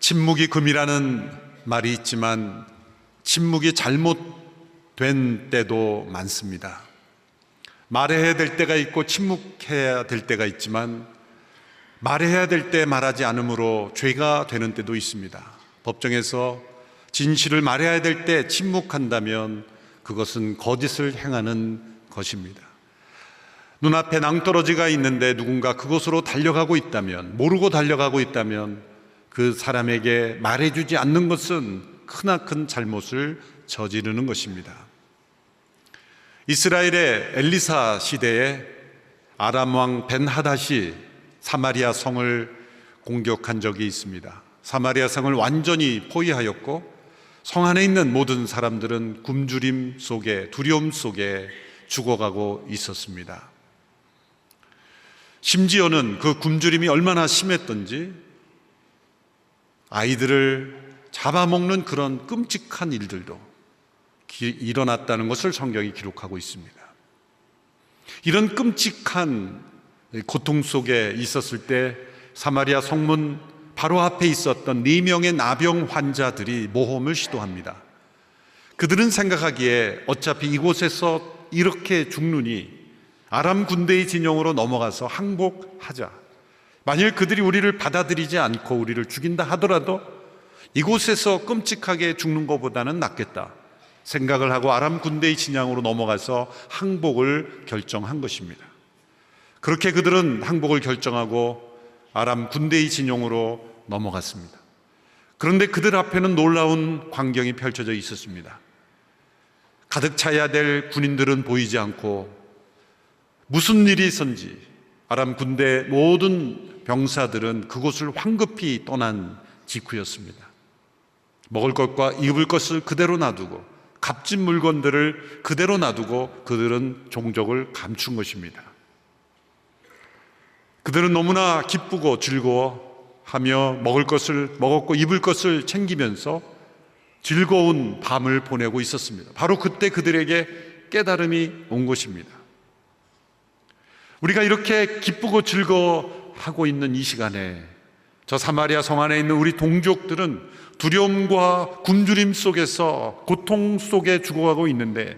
침묵이 금이라는 말이 있지만 침묵이 잘못된 때도 많습니다. 말해야 될 때가 있고 침묵해야 될 때가 있지만 말해야 될 때 말하지 않으므로 죄가 되는 때도 있습니다. 법정에서 진실을 말해야 될 때 침묵한다면 그것은 거짓을 행하는 것입니다. 눈앞에 낭떠러지가 있는데 누군가 그곳으로 달려가고 있다면, 모르고 달려가고 있다면 그 사람에게 말해주지 않는 것은 크나큰 잘못을 저지르는 것입니다. 이스라엘의 엘리사 시대에 아람 왕 벤하닷이 사마리아 성을 공격한 적이 있습니다. 사마리아 성을 완전히 포위하였고 성 안에 있는 모든 사람들은 굶주림 속에, 두려움 속에 죽어가고 있었습니다. 심지어는 그 굶주림이 얼마나 심했던지 아이들을 잡아먹는 그런 끔찍한 일들도 일어났다는 것을 성경이 기록하고 있습니다. 이런 끔찍한 고통 속에 있었을 때 사마리아 성문 바로 앞에 있었던 4명의 나병 환자들이 모험을 시도합니다. 그들은 생각하기에 어차피 이곳에서 이렇게 죽느니 아람 군대의 진영으로 넘어가서 항복하자. 만일 그들이 우리를 받아들이지 않고 우리를 죽인다 하더라도 이곳에서 끔찍하게 죽는 것보다는 낫겠다 생각을 하고 아람 군대의 진영으로 넘어가서 항복을 결정한 것입니다. 그렇게 그들은 항복을 결정하고 아람 군대의 진영으로 넘어갔습니다. 그런데 그들 앞에는 놀라운 광경이 펼쳐져 있었습니다. 가득 차야 될 군인들은 보이지 않고 무슨 일이 있었는지 아람 군대 모든 병사들은 그곳을 황급히 떠난 직후였습니다. 먹을 것과 입을 것을 그대로 놔두고 값진 물건들을 그대로 놔두고 그들은 종족을 감춘 것입니다. 그들은 너무나 기쁘고 즐거워하며 먹을 것을 먹었고 입을 것을 챙기면서 즐거운 밤을 보내고 있었습니다. 바로 그때 그들에게 깨달음이 온 것입니다. 우리가 이렇게 기쁘고 즐거워하고 있는 이 시간에 저 사마리아 성 안에 있는 우리 동족들은 두려움과 굶주림 속에서 고통 속에 죽어가고 있는데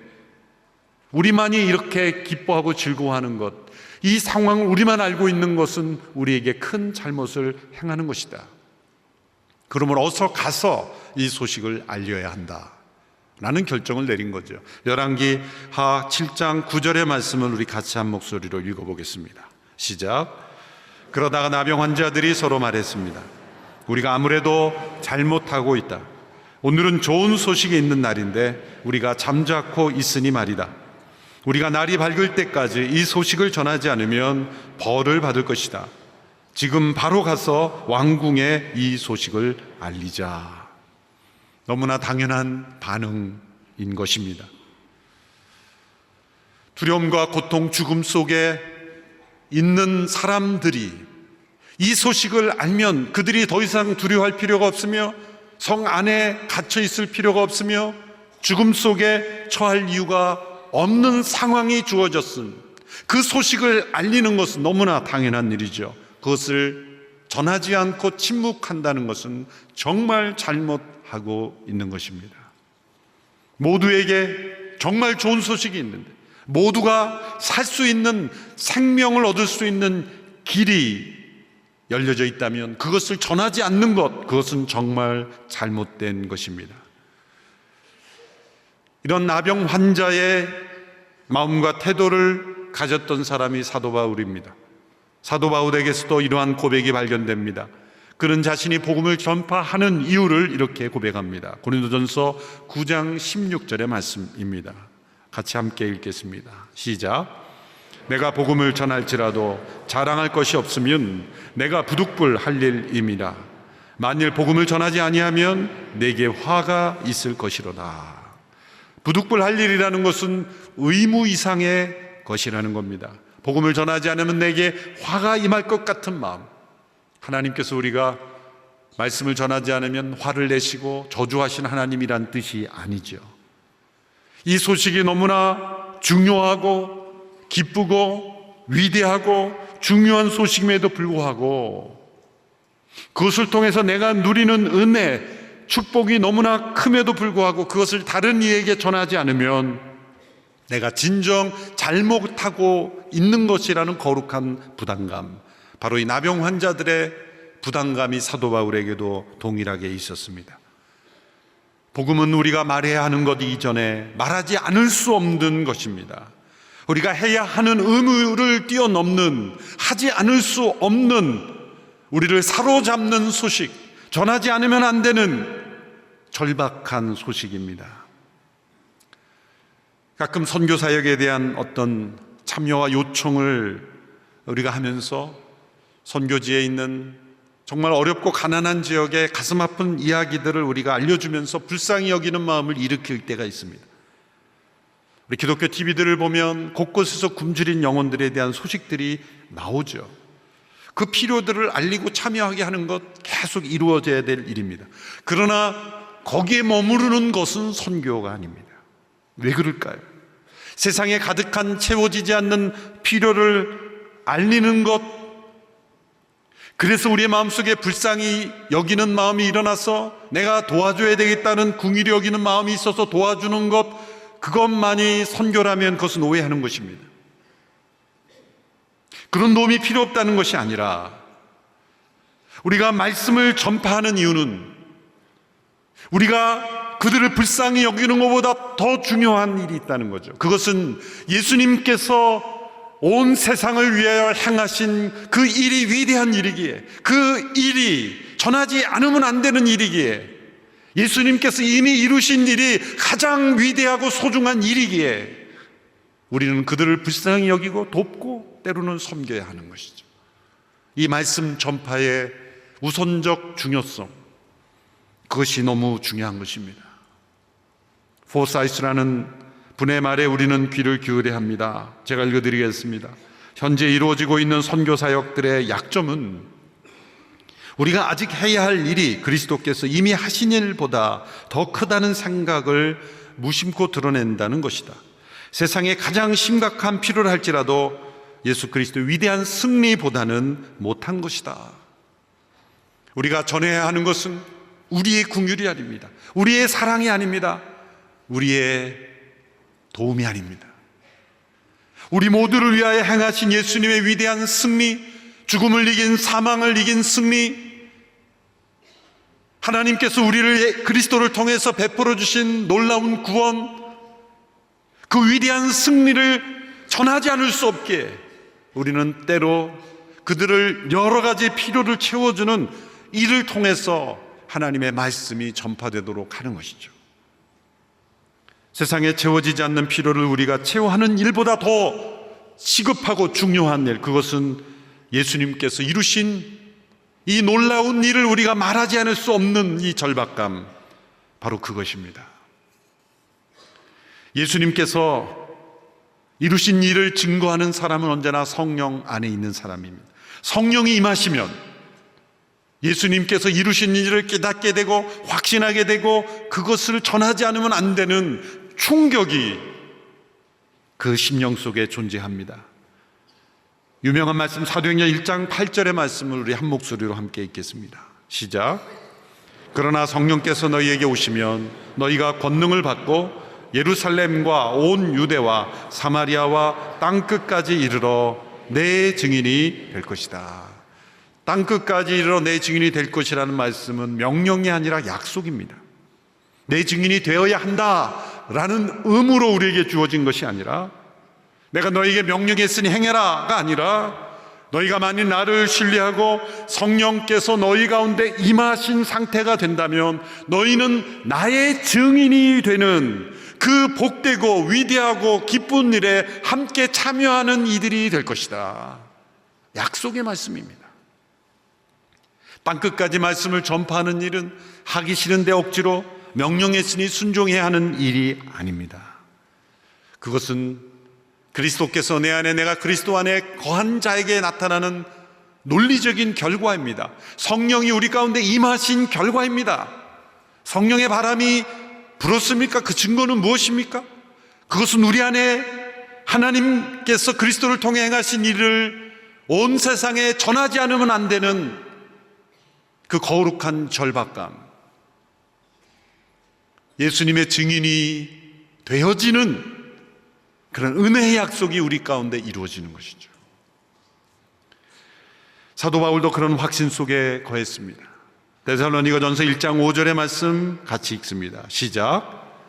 우리만이 이렇게 기뻐하고 즐거워하는 것, 이 상황을 우리만 알고 있는 것은 우리에게 큰 잘못을 행하는 것이다. 그러므로 어서 가서 이 소식을 알려야 한다 라는 결정을 내린 거죠. 열왕기하 7장 9절의 말씀을 우리 같이 한 목소리로 읽어보겠습니다. 시작. 그러다가 나병 환자들이 서로 말했습니다. 우리가 아무래도 잘못하고 있다. 오늘은 좋은 소식이 있는 날인데 우리가 잠자코 있으니 말이다. 우리가 날이 밝을 때까지 이 소식을 전하지 않으면 벌을 받을 것이다. 지금 바로 가서 왕궁에 이 소식을 알리자. 너무나 당연한 반응인 것입니다. 두려움과 고통, 죽음 속에 있는 사람들이 이 소식을 알면 그들이 더 이상 두려워할 필요가 없으며 성 안에 갇혀 있을 필요가 없으며 죽음 속에 처할 이유가 없는 상황이 주어졌음. 그 소식을 알리는 것은 너무나 당연한 일이죠. 그것을 전하지 않고 침묵한다는 것은 정말 잘못하고 있는 것입니다. 모두에게 정말 좋은 소식이 있는데 모두가 살 수 있는 생명을 얻을 수 있는 길이 열려져 있다면 그것을 전하지 않는 것, 그것은 정말 잘못된 것입니다. 이런 나병 환자의 마음과 태도를 가졌던 사람이 사도 바울입니다. 사도 바울에게서도 이러한 고백이 발견됩니다. 그는 자신이 복음을 전파하는 이유를 이렇게 고백합니다. 고린도전서 9장 16절의 말씀입니다. 같이 함께 읽겠습니다. 시작. 내가 복음을 전할지라도 자랑할 것이 없으면 내가 부득불할 일임이라. 만일 복음을 전하지 아니하면 내게 화가 있을 것이로다. 부득불할 일이라는 것은 의무 이상의 것이라는 겁니다. 복음을 전하지 않으면 내게 화가 임할 것 같은 마음. 하나님께서 우리가 말씀을 전하지 않으면 화를 내시고 저주하신 하나님이란 뜻이 아니죠. 이 소식이 너무나 중요하고 기쁘고 위대하고 중요한 소식임에도 불구하고 그것을 통해서 내가 누리는 은혜, 축복이 너무나 큼에도 불구하고 그것을 다른 이에게 전하지 않으면 내가 진정 잘못하고 있는 것이라는 거룩한 부담감, 바로 이 나병 환자들의 부담감이 사도 바울에게도 동일하게 있었습니다. 복음은 우리가 말해야 하는 것 이전에 말하지 않을 수 없는 것입니다. 우리가 해야 하는 의무를 뛰어넘는, 하지 않을 수 없는, 우리를 사로잡는 소식, 전하지 않으면 안 되는 절박한 소식입니다. 가끔 선교 사역에 대한 어떤 참여와 요청을 우리가 하면서 선교지에 있는 정말 어렵고 가난한 지역의 가슴 아픈 이야기들을 우리가 알려주면서 불쌍히 여기는 마음을 일으킬 때가 있습니다. 우리 기독교 TV들을 보면 곳곳에서 굶주린 영혼들에 대한 소식들이 나오죠. 그 필요들을 알리고 참여하게 하는 것 계속 이루어져야 될 일입니다. 그러나 거기에 머무르는 것은 선교가 아닙니다. 왜 그럴까요? 세상에 가득한 채워지지 않는 필요를 알리는 것, 그래서 우리의 마음속에 불쌍히 여기는 마음이 일어나서 내가 도와줘야 되겠다는 궁일이 여기는 마음이 있어서 도와주는 것, 그것만이 선교라면 그것은 오해하는 것입니다. 그런 도움이 필요 없다는 것이 아니라 우리가 말씀을 전파하는 이유는 우리가 그들을 불쌍히 여기는 것보다 더 중요한 일이 있다는 거죠. 그것은 예수님께서 온 세상을 위하여 행하신 그 일이 위대한 일이기에, 그 일이 전하지 않으면 안 되는 일이기에, 예수님께서 이미 이루신 일이 가장 위대하고 소중한 일이기에 우리는 그들을 불쌍히 여기고 돕고 때로는 섬겨야 하는 것이죠. 이 말씀 전파의 우선적 중요성, 그것이 너무 중요한 것입니다. 포사이스라는 분의 말에 우리는 귀를 기울여야 합니다. 제가 읽어드리겠습니다. 현재 이루어지고 있는 선교 사역들의 약점은 우리가 아직 해야 할 일이 그리스도께서 이미 하신 일보다 더 크다는 생각을 무심코 드러낸다는 것이다. 세상에 가장 심각한 필요를 할지라도 예수 그리스도의 위대한 승리보다는 못한 것이다. 우리가 전해야 하는 것은 우리의 긍휼이 아닙니다. 우리의 사랑이 아닙니다. 우리의 도움이 아닙니다. 우리 모두를 위하여 행하신 예수님의 위대한 승리, 죽음을 이긴, 사망을 이긴 승리, 하나님께서 우리를 그리스도를 통해서 베풀어 주신 놀라운 구원, 그 위대한 승리를 전하지 않을 수 없게 우리는 때로 그들을 여러 가지 필요를 채워주는 일을 통해서 하나님의 말씀이 전파되도록 하는 것이죠. 세상에 채워지지 않는 필요를 우리가 채워하는 일보다 더 시급하고 중요한 일, 그것은 예수님께서 이루신 이 놀라운 일을 우리가 말하지 않을 수 없는 이 절박감, 바로 그것입니다. 예수님께서 이루신 일을 증거하는 사람은 언제나 성령 안에 있는 사람입니다. 성령이 임하시면 예수님께서 이루신 일을 깨닫게 되고 확신하게 되고 그것을 전하지 않으면 안 되는 충격이 그 심령 속에 존재합니다. 유명한 말씀 사도행전 1장 8절의 말씀을 우리 한 목소리로 함께 읽겠습니다. 시작. 그러나 성령께서 너희에게 오시면 너희가 권능을 받고 예루살렘과 온 유대와 사마리아와 땅끝까지 이르러 내 증인이 될 것이다. 땅끝까지 이르러 내 증인이 될 것이라는 말씀은 명령이 아니라 약속입니다. 내 증인이 되어야 한다라는 의무로 우리에게 주어진 것이 아니라, 내가 너에게 명령했으니 행해라가 아니라, 너희가 만일 나를 신뢰하고 성령께서 너희 가운데 임하신 상태가 된다면 너희는 나의 증인이 되는 그 복되고 위대하고 기쁜 일에 함께 참여하는 이들이 될 것이다. 약속의 말씀입니다. 땅끝까지 말씀을 전파하는 일은 하기 싫은데 억지로 명령했으니 순종해야 하는 일이 아닙니다. 그것은 그리스도께서 내 안에, 내가 그리스도 안에 거한 자에게 나타나는 논리적인 결과입니다. 성령이 우리 가운데 임하신 결과입니다. 성령의 바람이 불었습니까? 그 증거는 무엇입니까? 그것은 우리 안에 하나님께서 그리스도를 통해 행하신 일을 온 세상에 전하지 않으면 안 되는 그 거룩한 절박감, 예수님의 증인이 되어지는 그런 은혜의 약속이 우리 가운데 이루어지는 것이죠. 사도 바울도 그런 확신 속에 거했습니다. 데살로니가전서 1장 5절의 말씀 같이 읽습니다. 시작.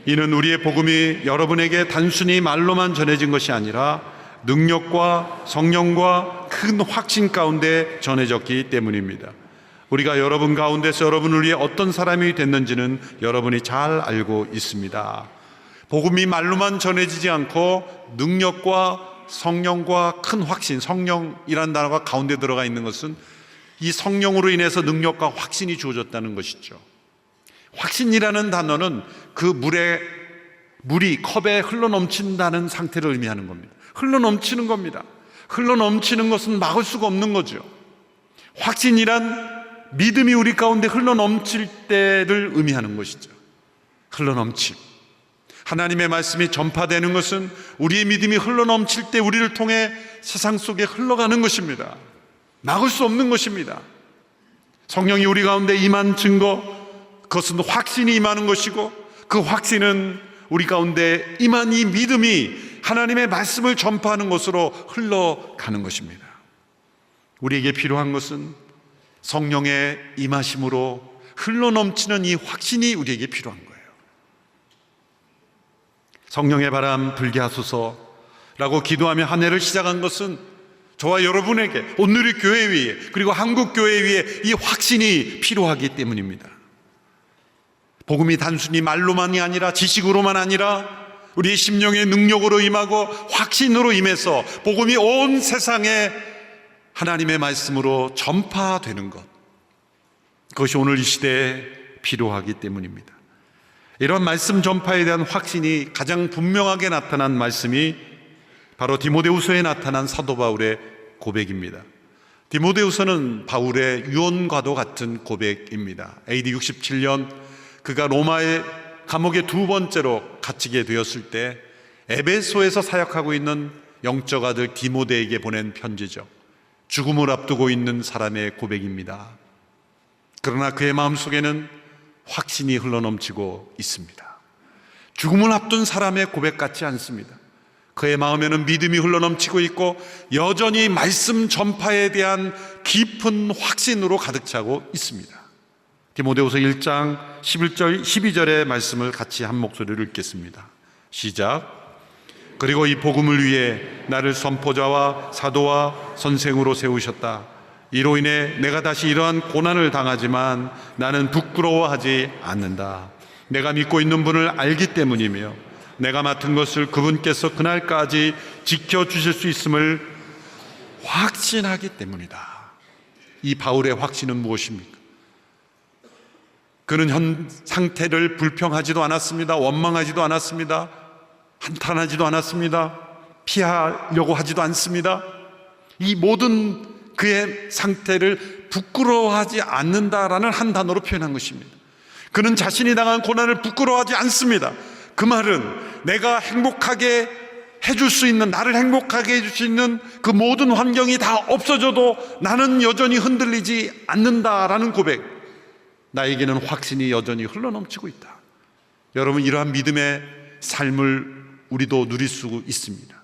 이는 우리의 복음이 여러분에게 단순히 말로만 전해진 것이 아니라 능력과 성령과 큰 확신 가운데 전해졌기 때문입니다. 우리가 여러분 가운데서 여러분을 위해 어떤 사람이 됐는지는 여러분이 잘 알고 있습니다. 복음이 말로만 전해지지 않고 능력과 성령과 큰 확신, 성령이라는 단어가 가운데 들어가 있는 것은 이 성령으로 인해서 능력과 확신이 주어졌다는 것이죠. 확신이라는 단어는 그 물이 컵에 흘러넘친다는 상태를 의미하는 겁니다. 흘러넘치는 겁니다. 흘러넘치는 것은 막을 수가 없는 거죠. 확신이란 믿음이 우리 가운데 흘러넘칠 때를 의미하는 것이죠. 흘러넘침. 하나님의 말씀이 전파되는 것은 우리의 믿음이 흘러넘칠 때 우리를 통해 세상 속에 흘러가는 것입니다. 막을 수 없는 것입니다. 성령이 우리 가운데 임한 증거, 그것은 확신이 임하는 것이고, 그 확신은 우리 가운데 임한 이 믿음이 하나님의 말씀을 전파하는 것으로 흘러가는 것입니다. 우리에게 필요한 것은 성령의 임하심으로 흘러넘치는 이 확신이 우리에게 필요한 거예요. 성령의 바람 불게 하소서라고 기도하며 한 해를 시작한 것은 저와 여러분에게, 오늘의 교회 위에, 그리고 한국 교회 위에 이 확신이 필요하기 때문입니다. 복음이 단순히 말로만이 아니라 지식으로만 아니라 우리의 심령의 능력으로 임하고 확신으로 임해서 복음이 온 세상에 하나님의 말씀으로 전파되는 것, 그것이 오늘 이 시대에 필요하기 때문입니다. 이런 말씀 전파에 대한 확신이 가장 분명하게 나타난 말씀이 바로 디모데후서에 나타난 사도 바울의 고백입니다. 디모데후서는 바울의 유언과도 같은 고백입니다. AD 67년 그가 로마의 감옥에 두 번째로 갇히게 되었을 때 에베소에서 사역하고 있는 영적 아들 디모데에게 보낸 편지죠. 죽음을 앞두고 있는 사람의 고백입니다. 그러나 그의 마음속에는 확신이 흘러넘치고 있습니다. 죽음을 앞둔 사람의 고백 같지 않습니다. 그의 마음에는 믿음이 흘러넘치고 있고 여전히 말씀 전파에 대한 깊은 확신으로 가득 차고 있습니다. 디모데후서 1장 11절 12절의 말씀을 같이 한 목소리로 읽겠습니다. 시작. 그리고 이 복음을 위해 나를 선포자와 사도와 선생으로 세우셨다. 이로 인해 내가 다시 이러한 고난을 당하지만 나는 부끄러워하지 않는다. 내가 믿고 있는 분을 알기 때문이며 내가 맡은 것을 그분께서 그날까지 지켜주실 수 있음을 확신하기 때문이다. 이 바울의 확신은 무엇입니까? 그는 현 상태를 불평하지도 않았습니다. 원망하지도 않았습니다. 한탄하지도 않았습니다. 피하려고 하지도 않습니다. 이 모든 그의 상태를 부끄러워하지 않는다라는 한 단어로 표현한 것입니다. 그는 자신이 당한 고난을 부끄러워하지 않습니다. 그 말은 내가 행복하게 해줄 수 있는, 나를 행복하게 해줄 수 있는 그 모든 환경이 다 없어져도 나는 여전히 흔들리지 않는다라는 고백. 나에게는 확신이 여전히 흘러넘치고 있다. 여러분, 이러한 믿음의 삶을 우리도 누릴 수 있습니다.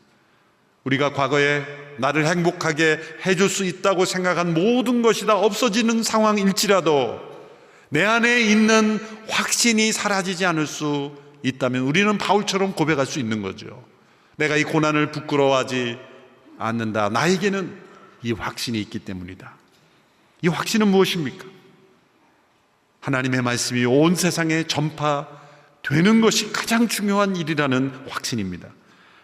우리가 과거에 나를 행복하게 해줄 수 있다고 생각한 모든 것이 다 없어지는 상황일지라도 내 안에 있는 확신이 사라지지 않을 수 있다면 우리는 바울처럼 고백할 수 있는 거죠. 내가 이 고난을 부끄러워하지 않는다. 나에게는 이 확신이 있기 때문이다. 이 확신은 무엇입니까? 하나님의 말씀이 온 세상에 전파되는 것이 가장 중요한 일이라는 확신입니다.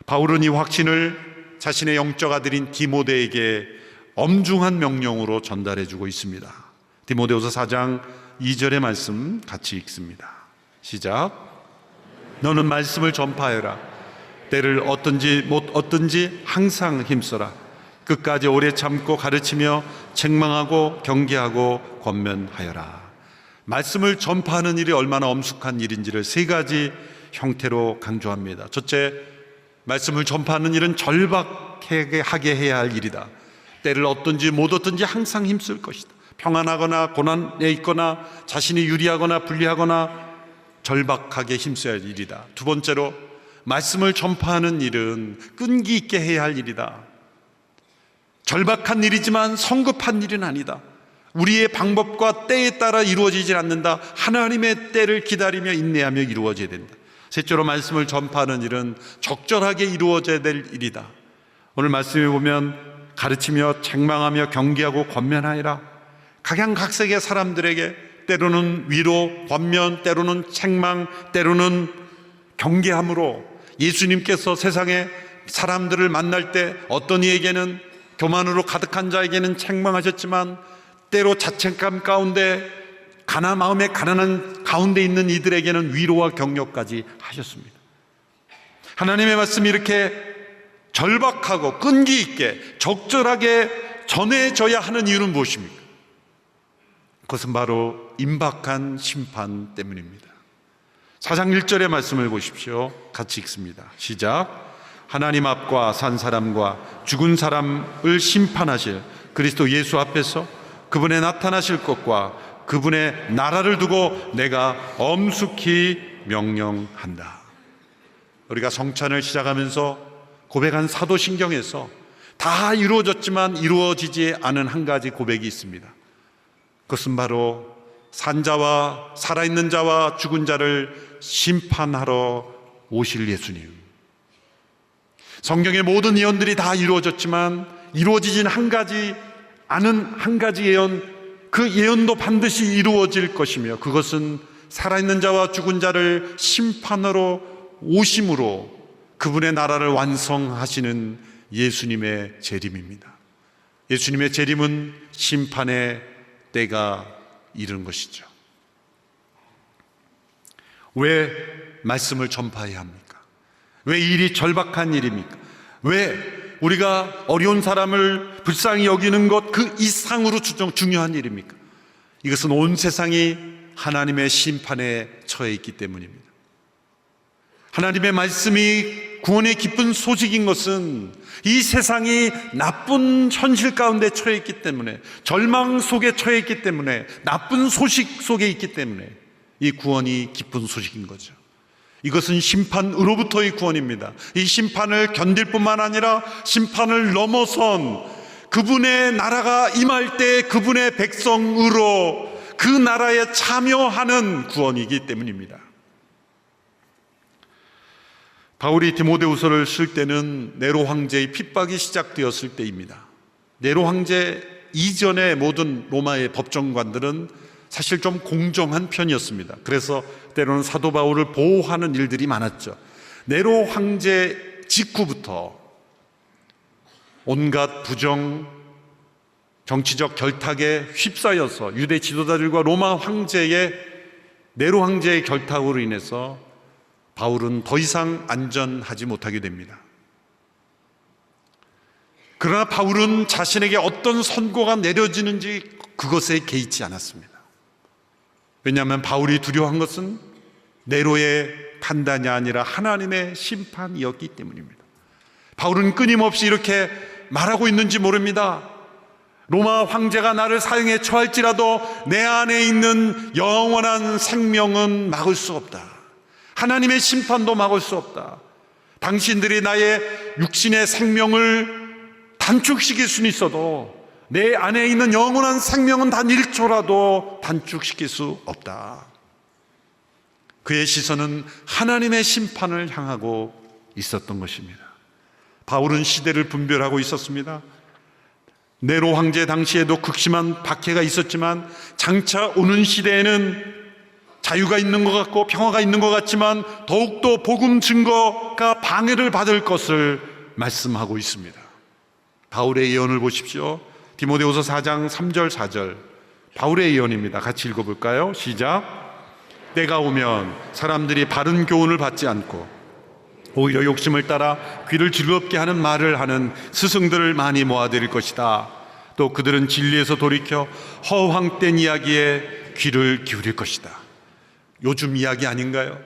바울은 이 확신을 자신의 영적 아들인 디모데에게 엄중한 명령으로 전달해주고 있습니다. 디모데후서 4장 2절의 말씀 같이 읽습니다. 시작. 너는 말씀을 전파해라. 때를 얻든지 항상 힘써라. 끝까지 오래 참고 가르치며 책망하고 경계하고 권면하여라. 말씀을 전파하는 일이 얼마나 엄숙한 일인지를 세 가지 형태로 강조합니다. 첫째, 말씀을 전파하는 일은 절박하게 해야 할 일이다. 때를 얻든지 못 얻든지 항상 힘쓸 것이다. 평안하거나 고난에 있거나 자신이 유리하거나 불리하거나 절박하게 힘써야 할 일이다. 두 번째로, 말씀을 전파하는 일은 끈기 있게 해야 할 일이다. 절박한 일이지만 성급한 일은 아니다. 우리의 방법과 때에 따라 이루어지질 않는다. 하나님의 때를 기다리며 인내하며 이루어져야 된다. 셋째로, 말씀을 전파하는 일은 적절하게 이루어져야 될 일이다. 오늘 말씀에 보면 가르치며 책망하며 경계하고 권면하여라. 각양각색의 사람들에게 때로는 위로, 권면, 때로는 책망, 때로는 경계함으로 예수님께서 세상에 사람들을 만날 때 어떤 이에게는 교만으로 가득한 자에게는 책망하셨지만 때로 자책감 가운데 마음에 가난한 가운데 있는 이들에게는 위로와 격려까지 하셨습니다. 하나님의 말씀이 이렇게 절박하고 끈기 있게 적절하게 전해져야 하는 이유는 무엇입니까? 그것은 바로 임박한 심판 때문입니다. 4장 1절의 말씀을 보십시오. 같이 읽습니다. 시작. 하나님 앞과 산 사람과 죽은 사람을 심판하실 그리스도 예수 앞에서 그분의 나타나실 것과 그분의 나라를 두고 내가 엄숙히 명령한다. 우리가 성찬을 시작하면서 고백한 사도신경에서 다 이루어졌지만 이루어지지 않은 한 가지 고백이 있습니다. 그것은 바로 산자와 살아있는 자와 죽은 자를 심판하러 오실 예수님. 성경의 모든 예언들이 다 이루어졌지만 이루어지진 않은 한 가지 예언, 그 예언도 반드시 이루어질 것이며 그것은 살아있는 자와 죽은 자를 심판하러 오심으로 그분의 나라를 완성하시는 예수님의 재림입니다. 예수님의 재림은 심판의 때가 이른 것이죠. 왜 말씀을 전파해야 합니까? 왜 일이 절박한 일입니까? 왜 우리가 어려운 사람을 불쌍히 여기는 것 그 이상으로 중요한 일입니까? 이것은 온 세상이 하나님의 심판에 처해 있기 때문입니다. 하나님의 말씀이 구원의 기쁜 소식인 것은 이 세상이 나쁜 현실 가운데 처해 있기 때문에, 절망 속에 처해 있기 때문에, 나쁜 소식 속에 있기 때문에 이 구원이 기쁜 소식인 거죠. 이것은 심판으로부터의 구원입니다. 이 심판을 견딜 뿐만 아니라 심판을 넘어선 그분의 나라가 임할 때 그분의 백성으로 그 나라에 참여하는 구원이기 때문입니다. 바울이 디모데후서를 쓸 때는 네로 황제의 핍박이 시작되었을 때입니다. 네로 황제 이전의 모든 로마의 법정관들은 사실 좀 공정한 편이었습니다. 그래서 때로는 사도 바울을 보호하는 일들이 많았죠. 네로 황제 직후부터 온갖 부정, 정치적 결탁에 휩싸여서 유대 지도자들과 로마 황제의 네로 황제의 결탁으로 인해서 바울은 더 이상 안전하지 못하게 됩니다. 그러나 바울은 자신에게 어떤 선고가 내려지는지 그것에 개의치 않았습니다. 왜냐하면 바울이 두려워한 것은 네로의 판단이 아니라 하나님의 심판이었기 때문입니다. 바울은 끊임없이 이렇게 말하고 있는지 모릅니다. 로마 황제가 나를 사형에 처할지라도 내 안에 있는 영원한 생명은 막을 수 없다. 하나님의 심판도 막을 수 없다. 당신들이 나의 육신의 생명을 단축시킬 수는 있어도 내 안에 있는 영원한 생명은 단 1초라도 단축시킬 수 없다. 그의 시선은 하나님의 심판을 향하고 있었던 것입니다. 바울은 시대를 분별하고 있었습니다. 네로 황제 당시에도 극심한 박해가 있었지만 장차 오는 시대에는 자유가 있는 것 같고 평화가 있는 것 같지만 더욱더 복음 증거가 방해를 받을 것을 말씀하고 있습니다. 바울의 예언을 보십시오. 디모데후서 4장 3절 4절 바울의 예언입니다. 같이 읽어볼까요? 시작. 때가 오면 사람들이 바른 교훈을 받지 않고 오히려 욕심을 따라 귀를 즐겁게 하는 말을 하는 스승들을 많이 모아들일 것이다. 또 그들은 진리에서 돌이켜 허황된 이야기에 귀를 기울일 것이다. 요즘 이야기 아닌가요?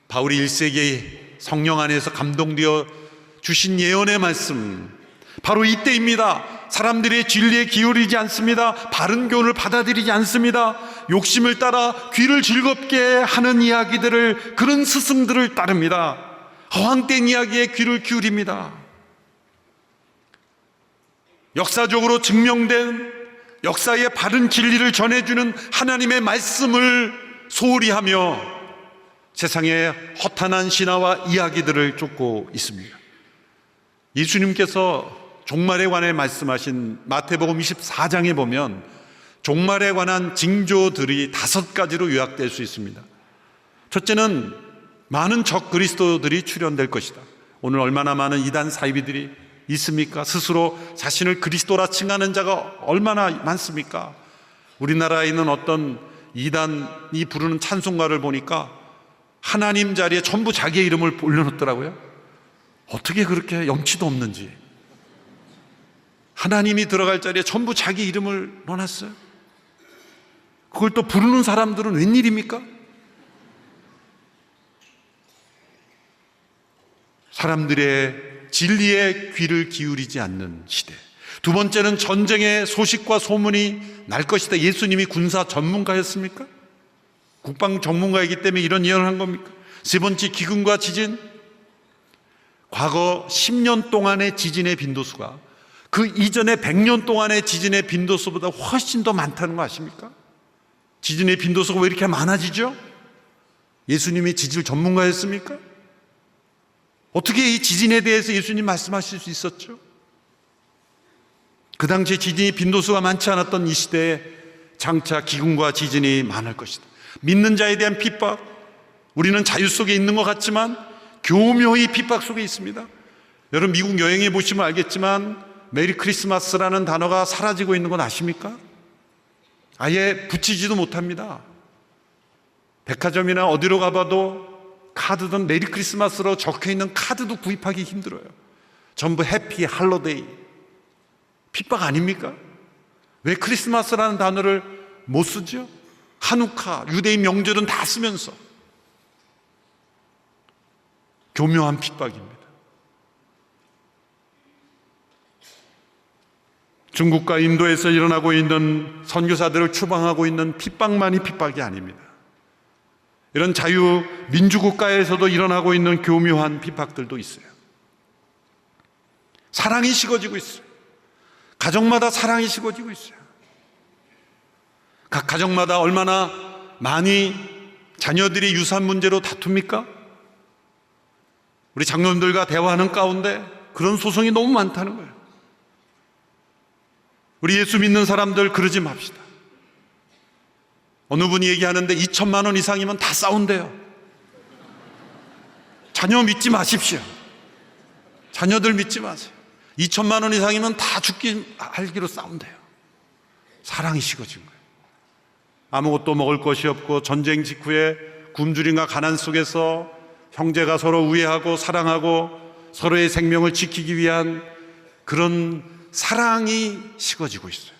바울이 1세기 성령 안에서 감동되어 주신 예언의 말씀, 바로 이때입니다. 사람들의 진리에 기울이지 않습니다. 바른 교훈을 받아들이지 않습니다. 욕심을 따라 귀를 즐겁게 하는 이야기들을, 그런 스승들을 따릅니다. 허황된 이야기에 귀를 기울입니다. 역사적으로 증명된 역사의 바른 진리를 전해주는 하나님의 말씀을 소홀히 하며 세상의 허탄한 신화와 이야기들을 쫓고 있습니다. 예수님께서 종말에 관해 말씀하신 마태복음 24장에 보면 종말에 관한 징조들이 5가지로 요약될 수 있습니다. 첫째는 많은 적 그리스도들이 출현될 것이다. 오늘 얼마나 많은 이단 사이비들이 있습니까? 스스로 자신을 그리스도라 칭하는 자가 얼마나 많습니까? 우리나라에 있는 어떤 이단이 부르는 찬송가를 보니까 하나님 자리에 전부 자기의 이름을 올려놓더라고요. 어떻게 그렇게 염치도 없는지. 하나님이 들어갈 자리에 전부 자기 이름을 넣어놨어요. 그걸 또 부르는 사람들은 웬일입니까? 사람들의 진리에 귀를 기울이지 않는 시대. 두 번째는 전쟁의 소식과 소문이 날 것이다. 예수님이 군사 전문가였습니까? 국방 전문가이기 때문에 이런 예언을 한 겁니까? 세 번째, 기근과 지진. 과거 10년 동안의 지진의 빈도수가 그 이전에 100년 동안의 지진의 빈도수보다 훨씬 더 많다는 거 아십니까? 지진의 빈도수가 왜 이렇게 많아지죠? 예수님이 지질 전문가였습니까? 어떻게 이 지진에 대해서 예수님 말씀하실 수 있었죠? 그 당시에 지진이 빈도수가 많지 않았던 이 시대에 장차 기근과 지진이 많을 것이다. 믿는 자에 대한 핍박, 우리는 자유 속에 있는 것 같지만 교묘히 핍박 속에 있습니다. 여러분 미국 여행해 보시면 알겠지만 메리 크리스마스라는 단어가 사라지고 있는 건 아십니까? 아예 붙이지도 못합니다. 백화점이나 어디로 가봐도 카드든 메리 크리스마스로 적혀있는 카드도 구입하기 힘들어요. 전부 해피 할로데이. 핍박 아닙니까? 왜 크리스마스라는 단어를 못 쓰죠? 하누카, 유대인 명절은 다 쓰면서. 교묘한 핍박입니다. 중국과 인도에서 일어나고 있는 선교사들을 추방하고 있는 핍박만이 핍박이 아닙니다. 이런 자유민주국가에서도 일어나고 있는 교묘한 핍박들도 있어요. 사랑이 식어지고 있어요. 가정마다 사랑이 식어지고 있어요. 각 가정마다 얼마나 많이 자녀들이 유산 문제로 다툽니까? 우리 장로님들과 대화하는 가운데 그런 소송이 너무 많다는 거예요. 우리 예수 믿는 사람들 그러지 맙시다. 어느 분이 얘기하는데 2천만 원 이상이면 다 싸운대요. 자녀 믿지 마십시오. 자녀들 믿지 마세요. 2천만 원 이상이면 다 죽기 알기로 싸운대요. 사랑이 식어진 거예요. 아무것도 먹을 것이 없고 전쟁 직후에 굶주림과 가난 속에서 형제가 서로 우애하고 사랑하고 서로의 생명을 지키기 위한 그런 사랑이 식어지고 있어요.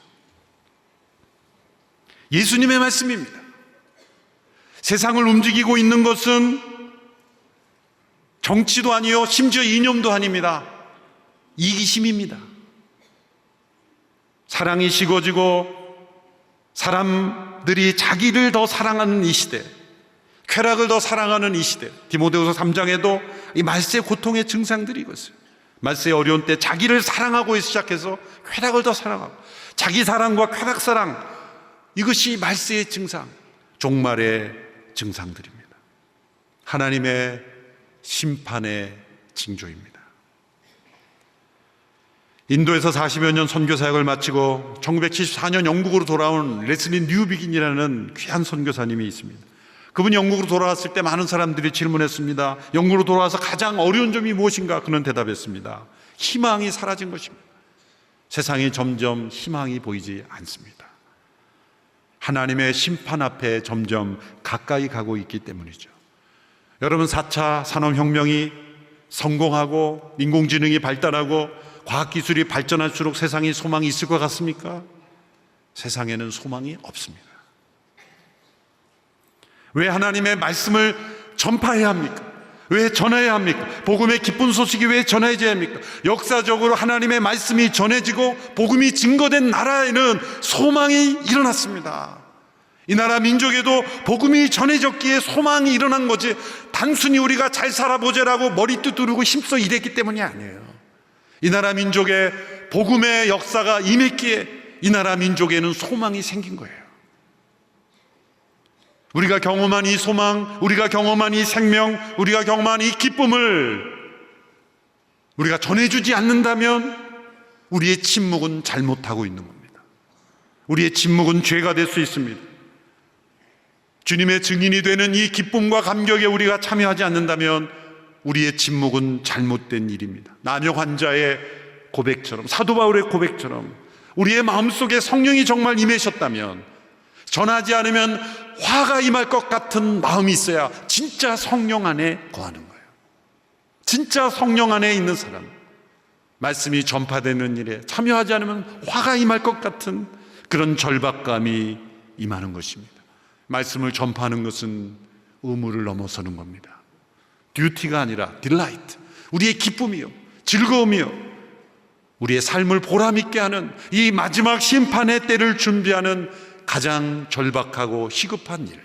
예수님의 말씀입니다. 세상을 움직이고 있는 것은 정치도 아니요 심지어 이념도 아닙니다. 이기심입니다. 사랑이 식어지고 사람들이 자기를 더 사랑하는 이 시대, 쾌락을 더 사랑하는 이 시대. 디모데후서 3장에도 이 말세의 고통의 증상들이 이것이에요. 말세의 어려운 때 자기를 사랑하고 시작해서 쾌락을 더 사랑하고, 자기 사랑과 쾌락 사랑, 이것이 말세의 증상, 종말의 증상들입니다. 하나님의 심판의 징조입니다. 인도에서 40여 년 선교 사역을 마치고 1974년 영국으로 돌아온 레슬리 뉴비긴이라는 귀한 선교사님이 있습니다. 그분이 영국으로 돌아왔을 때 많은 사람들이 질문했습니다. 영국으로 돌아와서 가장 어려운 점이 무엇인가? 그는 대답했습니다. 희망이 사라진 것입니다. 세상이 점점 희망이 보이지 않습니다. 하나님의 심판 앞에 점점 가까이 가고 있기 때문이죠. 여러분, 4차 산업혁명이 성공하고 인공지능이 발달하고 과학기술이 발전할수록 세상에 소망이 있을 것 같습니까? 세상에는 소망이 없습니다. 왜 하나님의 말씀을 전파해야 합니까? 왜 전해야 합니까? 복음의 기쁜 소식이 왜 전해져야 합니까? 역사적으로 하나님의 말씀이 전해지고 복음이 증거된 나라에는 소망이 일어났습니다. 이 나라 민족에도 복음이 전해졌기에 소망이 일어난 거지, 단순히 우리가 잘 살아보자라고 머리 두드리고 힘써 일했기 때문이 아니에요. 이 나라 민족에 복음의 역사가 임했기에 이 나라 민족에는 소망이 생긴 거예요. 우리가 경험한 이 소망, 우리가 경험한 이 생명, 우리가 경험한 이 기쁨을 우리가 전해주지 않는다면 우리의 침묵은 잘못하고 있는 겁니다. 우리의 침묵은 죄가 될 수 있습니다. 주님의 증인이 되는 이 기쁨과 감격에 우리가 참여하지 않는다면 우리의 침묵은 잘못된 일입니다. 남녀 환자의 고백처럼, 사도 바울의 고백처럼 우리의 마음속에 성령이 정말 임하셨다면, 전하지 않으면 화가 임할 것 같은 마음이 있어야 진짜 성령 안에 거하는 거예요. 진짜 성령 안에 있는 사람, 말씀이 전파되는 일에 참여하지 않으면 화가 임할 것 같은 그런 절박감이 임하는 것입니다. 말씀을 전파하는 것은 의무를 넘어서는 겁니다. 듀티가 아니라 딜라이트, 우리의 기쁨이요, 즐거움이요, 우리의 삶을 보람있게 하는 이 마지막 심판의 때를 준비하는 가장 절박하고 시급한 일,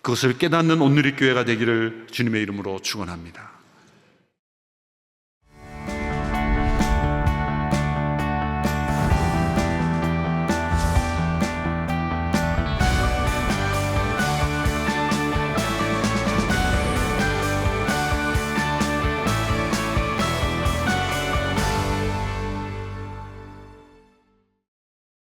그것을 깨닫는 온누리교회가 되기를 주님의 이름으로 축원합니다.